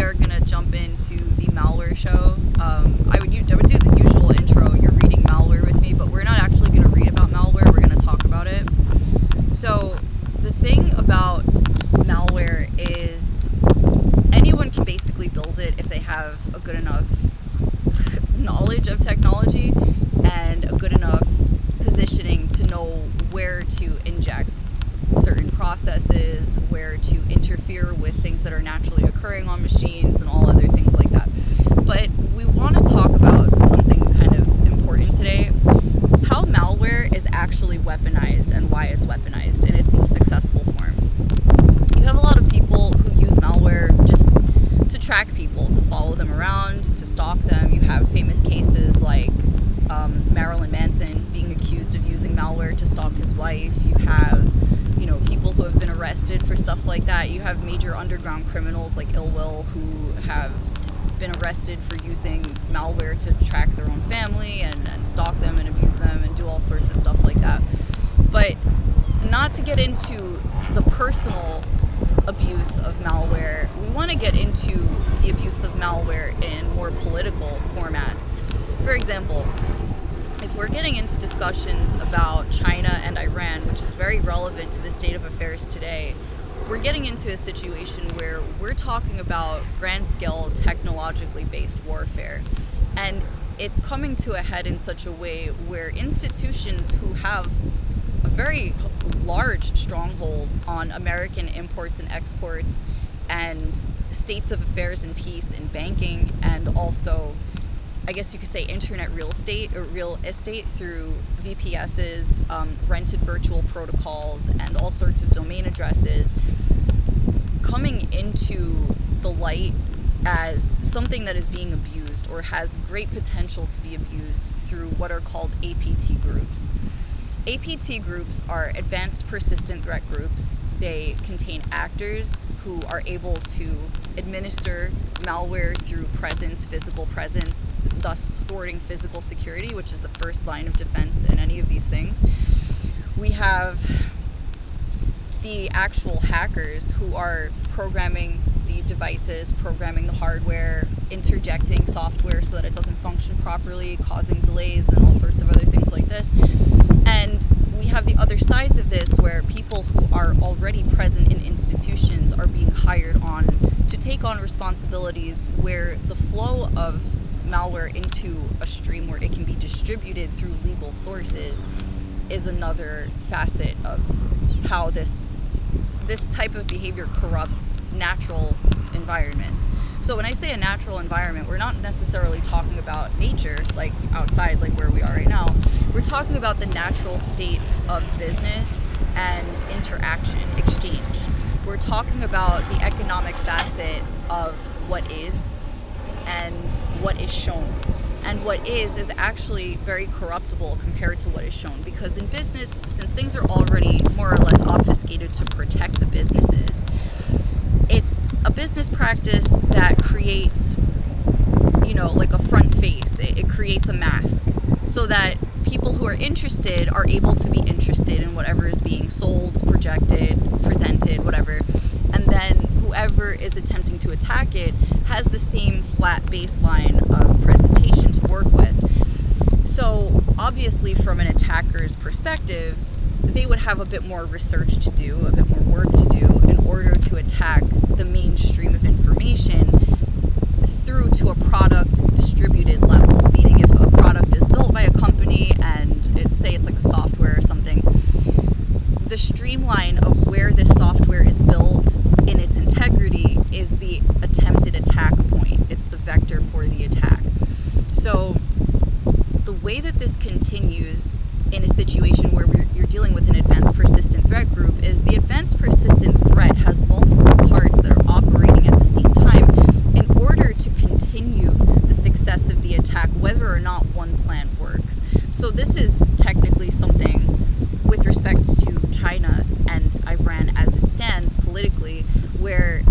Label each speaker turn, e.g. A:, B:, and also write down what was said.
A: are going to jump into the malware show. I would do the usual intro. You're reading malware with me, but we're not actually going to read about malware. We're going to talk about it. So the thing about malware is anyone can basically build it if they have a good enough knowledge of technology and a good enough positioning to know where to inject certain processes, where to interfere with things that are naturally occurring on machines and all other things like that. But we want to talk about something kind of important today, how malware is actually weaponized and why it's weaponized in its most successful forms. You have a lot of people who use malware just to track people, to follow them around, to stalk them. You have famous cases like Marilyn Manson being accused of using malware to stalk his wife. You have people who have been arrested for stuff like that. You have major underground criminals like Ill Will who have been arrested for using malware to track their own family and stalk them and abuse them and do all sorts of stuff like that. But not to get into the personal abuse of malware, we want to get into the abuse of malware in more political formats. For example, if we're getting into discussions about China and Iran, which is very relevant to the state of affairs today, we're getting into a situation where we're talking about grand-scale technologically based warfare. And it's coming to a head in such a way where institutions who have a very large stronghold on American imports and exports and states of affairs and peace in banking, and also I guess you could say internet real estate through VPSs, rented virtual protocols, and all sorts of domain addresses coming into the light as something that is being abused or has great potential to be abused through what are called APT groups. APT groups are advanced persistent threat groups. They contain actors who are able to administer malware through presence, physical presence, thus thwarting physical security, which is the first line of defense in any of these things. We have the actual hackers who are programming the devices, programming the hardware, interjecting software so that it doesn't function properly, causing delays and all sorts of other things like this. And we have the other sides of this where people who are already present in institutions are being hired on to take on responsibilities where the flow of malware into a stream where it can be distributed through legal sources is another facet of how this type of behavior corrupts natural environments. So when I say a natural environment, we're not necessarily talking about nature, like outside, like where we are right now. We're talking about the natural state of business and interaction, exchange. We're talking about the economic facet of what is and what is shown. And what is actually very corruptible compared to what is shown. Because in business, since things are already more or less obfuscated to protect the businesses, it's a business practice that creates, like a front face. It creates a mask so that people who are interested are able to be interested in whatever is being sold, projected, presented, whatever. And then whoever is attempting to attack it has the same flat baseline of presentation to work with. So obviously from an attacker's perspective, they would have a bit more research to do, a bit more work to do in order to attack the mainstream of information through to a product distributed level. Meaning if a product is built by a company and say it's like a software or something, the streamline of where this software is built in its integrity is the attempted attack point. It's the vector for the attack. So the way that this continues in a situation where you're dealing with an advanced persistent threat group is the advanced persistent threat has multiple parts that are operating at the same time in order to continue the success of the attack, whether or not one plan works. So this is technically something with respect to China and Iran as it stands politically, where